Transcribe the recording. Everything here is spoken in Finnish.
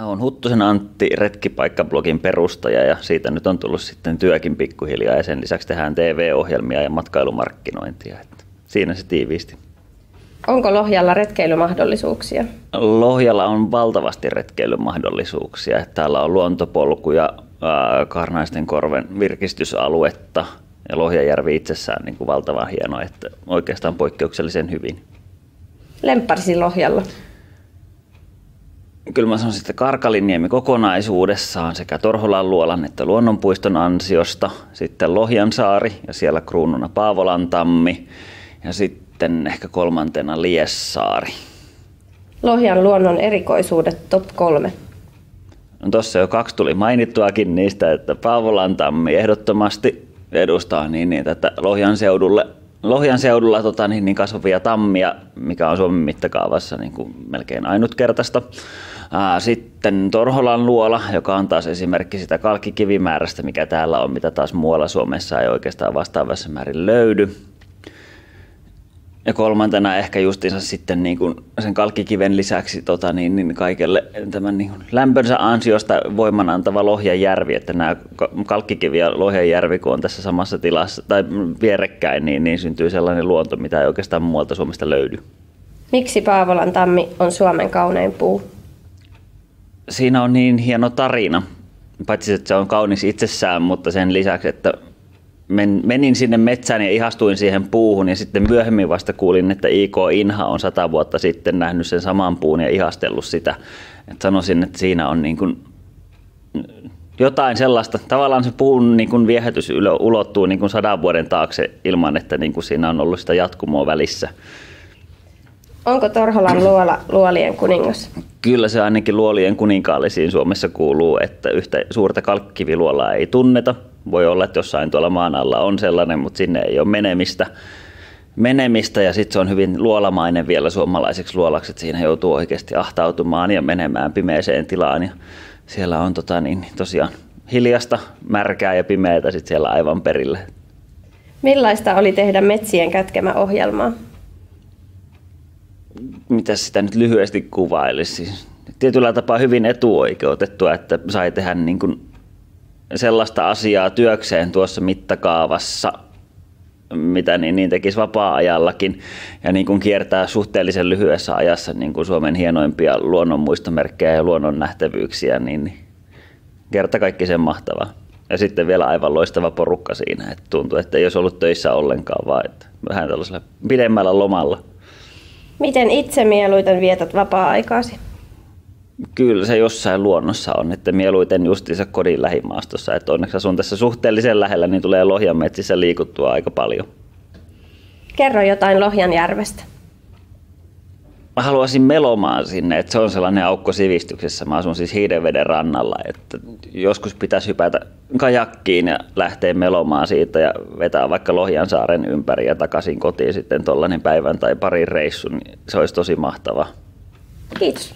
Olen Huttusen Antti, retkipaikkablogin perustaja ja siitä nyt on tullut sitten työkin pikkuhiljaa ja sen lisäksi tehdään TV-ohjelmia ja matkailumarkkinointia. Että siinä se tiiviisti. Onko Lohjalla retkeilymahdollisuuksia? Lohjalla on valtavasti retkeilymahdollisuuksia. Että täällä on luontopolkuja, Karnaisten korven virkistysaluetta ja Lohjajärvi itsessään niin kuin valtavan hieno, että oikeastaan poikkeuksellisen hyvin. Lempparisi Lohjalla? Kyllä mä sanoisin, että Karkalinniemi kokonaisuudessaan sekä Torholan luolan että luonnonpuiston ansiosta, sitten Lohjansaari ja siellä kruununa Paavolantammi ja sitten ehkä kolmantena Liessaari. Lohjan luonnon erikoisuudet top 3. No, tuossa jo 2 tuli mainittuakin niistä, että Paavolantammi ehdottomasti edustaa niin tätä Lohjan seudulla kasvavia tammia, mikä on Suomen mittakaavassa niin kuin melkein ainutkertaista. Sitten Torholan luola, joka on taas esimerkki sitä kalkkikivimäärästä, mikä täällä on, mitä taas muualla Suomessa ei oikeastaan vastaavassa määrin löydy. Ja kolmantena ehkä justiinsa sitten niin kuin sen kalkkikiven lisäksi kaikelle tämän niin kuin lämpönsä ansiosta voiman antava Lohjajärvi, että nämä kalkkikivi ja Lohjajärvi, kun on tässä samassa tilassa tai vierekkäin, niin syntyy sellainen luonto, mitä ei oikeastaan muualta Suomesta löydy. Miksi Paavolantammi on Suomen kaunein puu? Siinä on niin hieno tarina, paitsi että se on kaunis itsessään, mutta sen lisäksi, että menin sinne metsään ja ihastuin siihen puuhun ja sitten myöhemmin vasta kuulin, että I.K. Inha on 100 vuotta sitten nähnyt sen saman puun ja ihastellut sitä. Et sanoisin, että siinä on niin kuin jotain sellaista. Tavallaan se puun niin kuin viehätys ulottuu niin kuin 100 vuoden taakse ilman, että niin kuin siinä on ollut sitä jatkumoa välissä. Onko Torholan luola luolien kuningas? Kyllä se ainakin luolien kuninkaallisiin Suomessa kuuluu, että yhtä suurta kalkkikiviluolaa ei tunneta. Voi olla, että jossain tuolla maan alla on sellainen, mutta sinne ei ole menemistä ja sitten se on hyvin luolamainen vielä suomalaiseksi luolaksi, että siinä joutuu oikeasti ahtautumaan ja menemään pimeeseen tilaan ja siellä on tosiaan hiljasta, märkää ja pimeätä sitten siellä aivan perillä. Millaista oli tehdä metsien kätkemä ohjelmaa? Mitä sitä nyt lyhyesti kuvailisi? Tietyllä tapaa hyvin etuoikeutettua, että sai tehdä niin kuin sellaista asiaa työkseen tuossa mittakaavassa, mitä niin tekisi vapaa-ajallakin ja niin kuin kiertää suhteellisen lyhyessä ajassa niin kuin Suomen hienoimpia luonnonmuistomerkkejä ja luonnon nähtävyyksiä, niin kertakaikkisen mahtavaa. Ja sitten vielä aivan loistava porukka siinä, että tuntui, että ei olisi ollut töissä ollenkaan, vaan että vähän tällaisella pidemmällä lomalla. Miten itse mieluiten vietät vapaa-aikaasi? Kyllä se jossain luonnossa on, että mieluiten justiinsa kodin lähimaastossa. Että onneksi asun tässä suhteellisen lähellä, niin tulee Lohjan metsissä liikuttua aika paljon. Kerro jotain Lohjanjärvestä. Mä haluaisin Melomaan sinne, että se on sellainen aukko sivistyksessä. Mä asun siis Hiidenveden rannalla, että joskus pitäisi hypätä kajakkiin ja lähteä Melomaan siitä ja vetää vaikka Lohjansaaren ympäri ja takaisin kotiin sitten tollainen päivän tai parin reissun. Niin se olisi tosi mahtavaa. Kiitos.